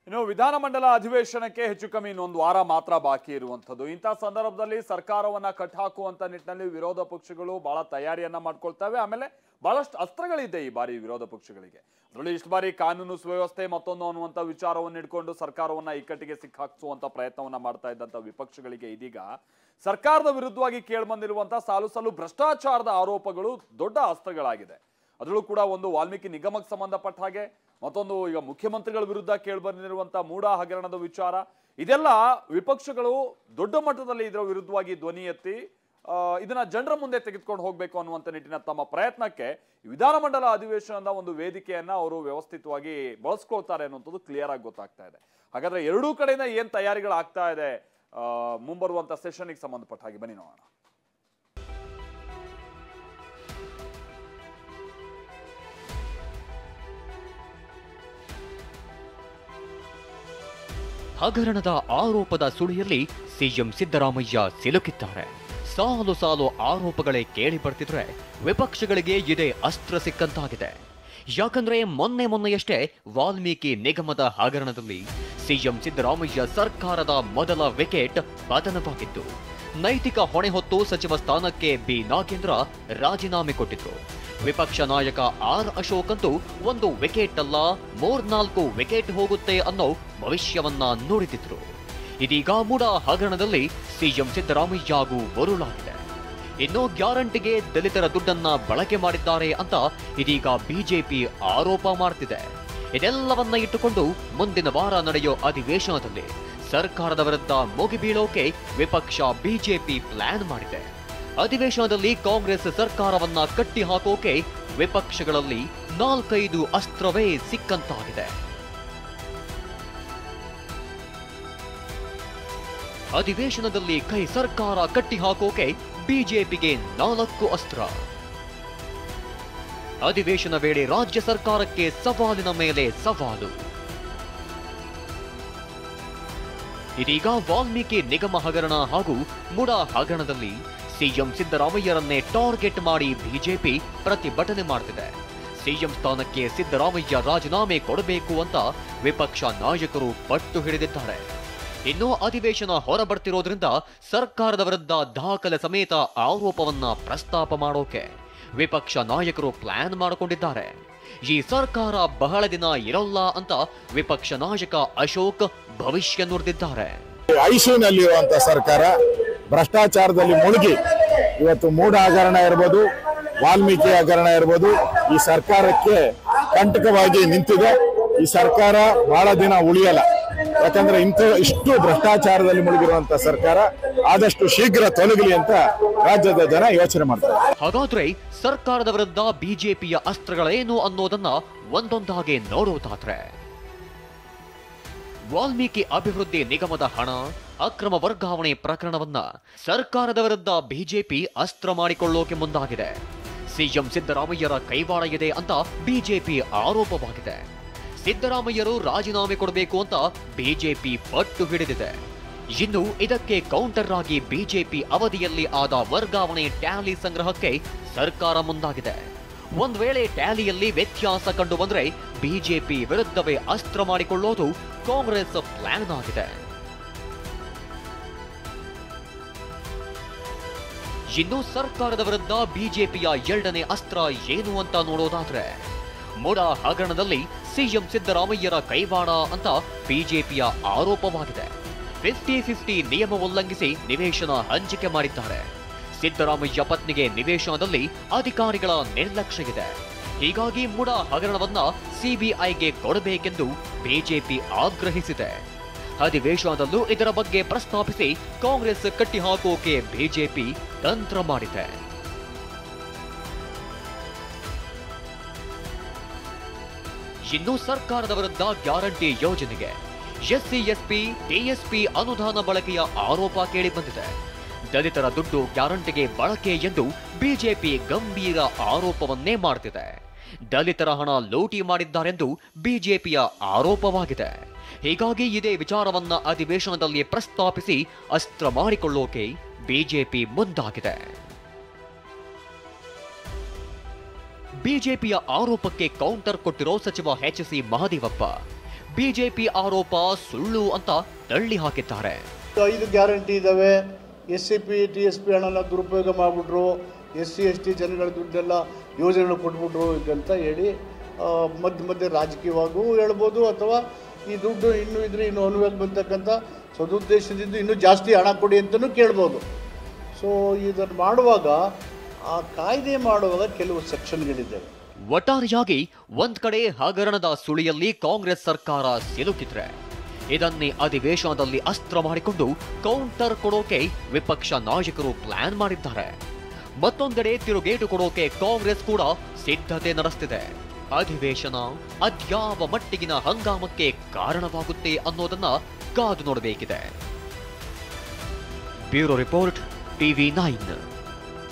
ಇನ್ನು ವಿಧಾನಮಂಡಲ ಅಧಿವೇಶನಕ್ಕೆ ಹೆಚ್ಚು ಕಮ್ಮಿ ಇನ್ನೊಂದು ವಾರ ಮಾತ್ರ ಬಾಕಿ ಇರುವಂತದ್ದು. ಇಂಥ ಸಂದರ್ಭದಲ್ಲಿ ಸರ್ಕಾರವನ್ನ ಕಟ್ಟಾಕುವಂತ ನಿಟ್ಟಿನಲ್ಲಿ ವಿರೋಧ ಪಕ್ಷಗಳು ಬಹಳ ತಯಾರಿಯನ್ನ ಮಾಡ್ಕೊಳ್ತವೆ. ಆಮೇಲೆ ಬಹಳಷ್ಟು ಅಸ್ತ್ರಗಳಿದೆ ಈ ಬಾರಿ ವಿರೋಧ ಪಕ್ಷಗಳಿಗೆ. ಅದರಲ್ಲಿ ಇಷ್ಟು ಬಾರಿ ಕಾನೂನು ಸುವ್ಯವಸ್ಥೆ ಮತ್ತೊಂದು ಅನ್ನುವಂಥ ವಿಚಾರವನ್ನು ಇಟ್ಕೊಂಡು ಸರ್ಕಾರವನ್ನ ಇಕ್ಕಟ್ಟಿಗೆ ಸಿಕ್ಕಾಕ್ಸುವಂತ ಪ್ರಯತ್ನವನ್ನ ಮಾಡ್ತಾ ಇದ್ದಂತ ವಿಪಕ್ಷಗಳಿಗೆ ಇದೀಗ ಸರ್ಕಾರದ ವಿರುದ್ಧವಾಗಿ ಕೇಳಿಬಂದಿರುವಂತಹ ಸಾಲು ಸಾಲು ಭ್ರಷ್ಟಾಚಾರದ ಆರೋಪಗಳು ದೊಡ್ಡ ಅಸ್ತ್ರಗಳಾಗಿದೆ. ಅದರಲ್ಲೂ ಕೂಡ ಒಂದು ವಾಲ್ಮೀಕಿ ನಿಗಮಕ್ಕೆ ಸಂಬಂಧಪಟ್ಟ ಹಾಗೆ, ಮತ್ತೊಂದು ಈಗ ಮುಖ್ಯಮಂತ್ರಿಗಳ ವಿರುದ್ಧ ಕೇಳಿಬಂದಿರುವಂತಹ ಮೂಡ ಹಗರಣದ ವಿಚಾರ, ಇದೆಲ್ಲ ವಿಪಕ್ಷಗಳು ದೊಡ್ಡ ಮಟ್ಟದಲ್ಲಿ ಇದರ ವಿರುದ್ಧವಾಗಿ ಧ್ವನಿ ಎತ್ತಿ ಇದನ್ನ ಜನರ ಮುಂದೆ ತೆಗೆದುಕೊಂಡು ಹೋಗಬೇಕು ಅನ್ನುವಂಥ ನಿಟ್ಟಿನ ತಮ್ಮ ಪ್ರಯತ್ನಕ್ಕೆ ವಿಧಾನಮಂಡಲ ಅಧಿವೇಶನದ ಒಂದು ವೇದಿಕೆಯನ್ನ ಅವರು ವ್ಯವಸ್ಥಿತವಾಗಿ ಬಳಸ್ಕೊಳ್ತಾರೆ ಅನ್ನುವಂಥದ್ದು ಕ್ಲಿಯರ್ ಆಗಿ ಗೊತ್ತಾಗ್ತಾ ಇದೆ. ಹಾಗಾದ್ರೆ ಎರಡೂ ಕಡೆಯಿಂದ ಏನ್ ತಯಾರಿಗಳಾಗ್ತಾ ಇದೆ ಮುಂಬರುವಂತ ಸೆಷನ್ಗೆ ಸಂಬಂಧಪಟ್ಟ ಹಾಗೆ ಬನ್ನಿ ನೋಡೋಣ. ಹಗರಣದ ಆರೋಪದ ಸುಳಿಯಲ್ಲಿ ಸಿಎಂ ಸಿದ್ದರಾಮಯ್ಯ ಸಿಲುಕಿದ್ದಾರೆ. ಸಾಲು ಸಾಲು ಆರೋಪಗಳೇ ಕೇಳಿ ಬರ್ತಿದ್ರೆ ವಿಪಕ್ಷಗಳಿಗೆ ಇದೇ ಅಸ್ತ್ರ ಸಿಕ್ಕಂತಾಗಿದೆ. ಯಾಕಂದ್ರೆ ಮೊನ್ನೆಯಷ್ಟೇ ವಾಲ್ಮೀಕಿ ನಿಗಮದ ಹಗರಣದಲ್ಲಿ ಸಿಎಂ ಸಿದ್ದರಾಮಯ್ಯ ಸರ್ಕಾರದ ಮೊದಲ ವಿಕೆಟ್ ಪತನವಾಗಿತ್ತು. ನೈತಿಕ ಹೊಣೆ ಹೊತ್ತು ಸಚಿವ ಸ್ಥಾನಕ್ಕೆ ಬಿ ನಾಗೇಂದ್ರ ರಾಜೀನಾಮೆ ಕೊಟ್ಟಿದ್ರು. ವಿಪಕ್ಷ ನಾಯಕ ಆರ್ ಅಶೋಕ್ ಅಂತೂ ಒಂದು ವಿಕೆಟ್ ಅಲ್ಲ 3-4 ವಿಕೆಟ್ ಹೋಗುತ್ತೆ ಅನ್ನೋ ಭವಿಷ್ಯವನ್ನ ನುಡಿದಿದ್ರು. ಇದೀಗ ಮೂಡ ಹಗರಣದಲ್ಲಿ ಸಿಎಂ ಸಿದ್ದರಾಮಯ್ಯಗೂ ಮರುಳಾಗಿದೆ. ಇನ್ನು ಗ್ಯಾರಂಟಿಗೆ ದಲಿತರ ದುಡ್ಡನ್ನ ಬಳಕೆ ಮಾಡಿದ್ದಾರೆ ಅಂತ ಇದೀಗ ಬಿಜೆಪಿ ಆರೋಪ ಮಾಡ್ತಿದೆ. ಇದೆಲ್ಲವನ್ನ ಇಟ್ಟುಕೊಂಡು ಮುಂದಿನ ವಾರ ನಡೆಯೋ ಅಧಿವೇಶನದಲ್ಲಿ ಸರ್ಕಾರದ ವಿರುದ್ಧ ಮುಗಿಬೀಳೋಕೆ ವಿಪಕ್ಷ ಬಿಜೆಪಿ ಪ್ಲಾನ್ ಮಾಡಿದೆ. ಅಧಿವೇಶನದಲ್ಲಿ ಕಾಂಗ್ರೆಸ್ ಸರ್ಕಾರವನ್ನ ಕಟ್ಟಿ ಹಾಕೋಕೆ ವಿಪಕ್ಷಗಳಲ್ಲಿ 4-5 ಅಸ್ತ್ರವೇ ಸಿಕ್ಕಂತಾಗಿದೆ. ಅಧಿವೇಶನದಲ್ಲಿ ಕೈ ಸರ್ಕಾರ ಕಟ್ಟಿ ಹಾಕೋಕೆ ಬಿಜೆಪಿಗೆ 4 ಅಸ್ತ್ರ. ಅಧಿವೇಶನ ವೇಳೆ ರಾಜ್ಯ ಸರ್ಕಾರಕ್ಕೆ ಸವಾಲಿನ ಮೇಲೆ ಸವಾಲು. ಇದೀಗ ವಾಲ್ಮೀಕಿ ನಿಗಮ ಹಗರಣ ಹಾಗೂ ಮೂಡ ಹಗರಣದಲ್ಲಿ ಸಿಎಂ ಸಿದ್ದರಾಮಯ್ಯರನ್ನೇ ಟಾರ್ಗೆಟ್ ಮಾಡಿ ಬಿಜೆಪಿ ಪ್ರತಿಭಟನೆ ಮಾಡ್ತಿದೆ. ಸಿಎಂ ಸ್ಥಾನಕ್ಕೆ ಸಿದ್ದರಾಮಯ್ಯ ರಾಜೀನಾಮೆ ಕೊಡಬೇಕು ಅಂತ ವಿಪಕ್ಷ ನಾಯಕರು ಪಟ್ಟು ಹಿಡಿದಿದ್ದಾರೆ. ಇನ್ನು ಅಧಿವೇಶನ ಹೊರಬರ್ತಿರೋದ್ರಿಂದ ಸರ್ಕಾರದ ವಿರುದ್ಧ ದಾಖಲೆ ಸಮೇತ ಆರೋಪವನ್ನ ಪ್ರಸ್ತಾಪ ಮಾಡೋಕೆ ವಿಪಕ್ಷ ನಾಯಕರು ಪ್ಲಾನ್ ಮಾಡಿಕೊಂಡಿದ್ದಾರೆ. ಈ ಸರ್ಕಾರ ಬಹಳ ದಿನ ಇರೋಲ್ಲ ಅಂತ ವಿಪಕ್ಷ ನಾಯಕ ಅಶೋಕ್ ಭವಿಷ್ಯ ನುಡಿದಿದ್ದಾರೆ. ಐಸಿಯುನಲ್ಲಿರುವಂತಹ ಸರ್ಕಾರ ಭ್ರಷ್ಟಾಚಾರದಲ್ಲಿ ಮುಳುಗಿ ಇವತ್ತು ಮೂಡ ಹಗರಣ ಇರಬಹುದು, ವಾಲ್ಮೀಕಿ ಹಗರಣ ಇರಬಹುದು, ಈ ಸರ್ಕಾರಕ್ಕೆ ಕಂಟಕವಾಗಿ ನಿಂತಿದೆ. ಈ ಸರ್ಕಾರ ಬಹಳ ದಿನ ಉಳಿಯಲ್ಲ. ಯಾಕಂದ್ರೆ ಇಷ್ಟು ಭ್ರಷ್ಟಾಚಾರದಲ್ಲಿ ಮುಳುಗಿರುವಂತಹ ಸರ್ಕಾರ ಆದಷ್ಟು ಶೀಘ್ರ ತೊಲಗಲಿ ಅಂತ ರಾಜ್ಯದ ಜನ ಯೋಚನೆ ಮಾಡ್ತಾರೆ. ಹಾಗಾದ್ರೆ ಸರ್ಕಾರದ ವಿರುದ್ಧ ಬಿಜೆಪಿಯ ಅಸ್ತ್ರಗಳೇನು ಅನ್ನೋದನ್ನ ಒಂದೊಂದಾಗಿ ನೋಡುವುದಾದ್ರೆ, ವಾಲ್ಮೀಕಿ ಅಭಿವೃದ್ಧಿ ನಿಗಮದ ಹಣ ಅಕ್ರಮ ವರ್ಗಾವಣೆ ಪ್ರಕರಣವನ್ನ ಸರ್ಕಾರದ ವಿರುದ್ಧ ಬಿಜೆಪಿ ಅಸ್ತ್ರ ಮಾಡಿಕೊಳ್ಳೋಕೆ ಮುಂದಾಗಿದೆ. ಸಿಎಂ ಸಿದ್ದರಾಮಯ್ಯರ ಕೈವಾಡ ಇದೆ ಅಂತ ಬಿಜೆಪಿ ಆರೋಪವಾಗಿದೆ. ಸಿದ್ದರಾಮಯ್ಯರು ರಾಜೀನಾಮೆ ಕೊಡಬೇಕು ಅಂತ ಬಿಜೆಪಿ ಪಟ್ಟು ಹಿಡಿದಿದೆ. ಇನ್ನು ಇದಕ್ಕೆ ಕೌಂಟರ್ ಆಗಿ ಬಿಜೆಪಿ ಅವಧಿಯಲ್ಲಿ ಆದ ವರ್ಗಾವಣೆ ಟ್ಯಾಲಿ ಸಂಗ್ರಹಕ್ಕೆ ಸರ್ಕಾರ ಮುಂದಾಗಿದೆ. ಒಂದ್ ವೇಳೆ ಟ್ಯಾಲಿಯಲ್ಲಿ ವ್ಯತ್ಯಾಸ ಕಂಡು ಬಂದ್ರೆ ಬಿಜೆಪಿ ವಿರುದ್ಧವೇ ಅಸ್ತ್ರ ಮಾಡಿಕೊಳ್ಳೋದು ಕಾಂಗ್ರೆಸ್ ಪ್ಲಾನ್ ಆಗಿದೆ. ಇನ್ನು ಸರ್ಕಾರದ ವಿರುದ್ಧ ಬಿಜೆಪಿಯ ಎರಡನೇ ಅಸ್ತ್ರ ಏನು ಅಂತ ನೋಡೋದಾದ್ರೆ, ಮೂಡ ಹಗರಣದಲ್ಲಿ ಸಿಎಂ ಸಿದ್ದರಾಮಯ್ಯರ ಕೈವಾಡ ಅಂತ ಬಿಜೆಪಿಯ ಆರೋಪವಾಗಿದೆ. 50-50 ನಿಯಮ ಉಲ್ಲಂಘಿಸಿ ನಿವೇಶನ ಹಂಚಿಕೆ ಮಾಡಿದ್ದಾರೆ. ಸಿದ್ದರಾಮಯ್ಯ ಪತ್ನಿಗೆ ನಿವೇಶನದಲ್ಲಿ ಅಧಿಕಾರಿಗಳ ನಿರ್ಲಕ್ಷ್ಯ ಇದೆ. ಹೀಗಾಗಿ ಮೂಡ ಹಗರಣವನ್ನ ಸಿಬಿಐಗೆ ಕೊಡಬೇಕೆಂದು ಬಿಜೆಪಿ ಆಗ್ರಹಿಸಿದೆ. ಅಧಿವೇಶನದಲ್ಲೂ ಇದರ ಬಗ್ಗೆ ಪ್ರಸ್ತಾಪಿಸಿ ಕಾಂಗ್ರೆಸ್ ಕಟ್ಟಿ ಹಾಕೋಕೆ ಬಿಜೆಪಿ ತಂತ್ರ ಮಾಡಿದೆ. ಇನ್ನು ಸರ್ಕಾರದ ವಿರುದ್ಧ ಗ್ಯಾರಂಟಿ ಯೋಜನೆಗೆ ಎಸ್ಸಿ ಎಸ್ಪಿ ಟಿಎಸ್ಪಿ ಅನುದಾನ ಬಳಕೆಯ ಆರೋಪ ಕೇಳಿಬಂದಿದೆ. ದಲಿತರ ದುಡ್ಡು ಗ್ಯಾರಂಟಿಗೆ ಬಳಕೆ ಎಂದು ಬಿಜೆಪಿ ಗಂಭೀರ ಆರೋಪವನ್ನೇ ಮಾಡ್ತಿದೆ. ದಲಿತರ ಹಣ ಲೂಟಿ ಮಾಡಿದ್ದಾರೆಂದು ಬಿಜೆಪಿಯ ಆರೋಪವಾಗಿದೆ. ಹೀಗಾಗಿ ಇದೇ ವಿಚಾರವನ್ನ ಅಧಿವೇಶನದಲ್ಲಿ ಪ್ರಸ್ತಾಪಿಸಿ ಅಸ್ತ್ರ ಮಾಡಿಕೊಳ್ಳೋಕೆ ಬಿಜೆಪಿ ಮುಂದಾಗಿದೆ. ಬಿಜೆಪಿಯ ಆರೋಪಕ್ಕೆ ಕೌಂಟರ್ ಕೊಟ್ಟಿರೋ ಸಚಿವ ಎಚ್ ಸಿ ಮಹದೇವಪ್ಪ, ಬಿಜೆಪಿ ಆರೋಪ ಸುಳ್ಳು ಅಂತ ತಳ್ಳಿ ಹಾಕಿದ್ದಾರೆ. 5 ಗ್ಯಾರಂಟಿ ಇದ್ದಾವೆ. SCP TSP ಹಣನ ದುರುಪಯೋಗ ಮಾಡಿಬಿಟ್ರು, SC ST ಜನಗಳ ದುಡ್ಡೆಲ್ಲ ಯೋಜನೆಗಳು ಕೊಟ್ಬಿಟ್ರು ಅಂತ ಹೇಳಿ ಮಧ್ಯೆ ರಾಜಕೀಯವಾಗೂ ಹೇಳ್ಬೋದು, ಅಥವಾ ಈ ದುಡ್ಡು ಇನ್ನೂ ಇದ್ರೆ ಇನ್ನು ಅನುವಾಗಿ ಬಂತಕ್ಕಂಥ ಸದುದ್ದೇಶದಿಂದ ಇನ್ನೂ ಜಾಸ್ತಿ ಹಣ ಕೊಡಿ ಅಂತಲೂ ಕೇಳ್ಬೋದು. ಸೊ ಇದನ್ನು ಮಾಡುವಾಗ ಆ ಕಾಯ್ದೆ ಮಾಡುವಾಗ ಕೆಲವು ಸೆಕ್ಷನ್ಗಳಿದ್ದಾವೆ. ಒಟ್ಟಾರೆಯಾಗಿ ಒಂದ್ ಕಡೆ ಹಗರಣದ ಸುಳಿಯಲ್ಲಿ ಕಾಂಗ್ರೆಸ್ ಸರ್ಕಾರ ಸಿಲುಕಿದ್ರೆ, ಇದನ್ನೇ ಅಧಿವೇಶನದಲ್ಲಿ ಅಸ್ತ್ರ ಮಾಡಿಕೊಂಡು ಕೌಂಟರ್ ಕೊಡೋಕೆ ವಿಪಕ್ಷ ನಾಯಕರು ಪ್ಲಾನ್ ಮಾಡಿದ್ದಾರೆ. ಮತ್ತೊಂದೆಡೆ ತಿರುಗೇಟು ಕೊಡೋಕೆ ಕಾಂಗ್ರೆಸ್ ಕೂಡ ಸಿದ್ಧತೆ ನಡೆಸ್ತಿದೆ. ಅಧಿವೇಶನ ಅದ್ಯಾವ ಮಟ್ಟಿಗಿನ ಹಂಗಾಮಕ್ಕೆ ಕಾರಣವಾಗುತ್ತೆ ಅನ್ನೋದನ್ನ ಕಾದು ನೋಡಬೇಕಿದೆ. Bureau report, TV9.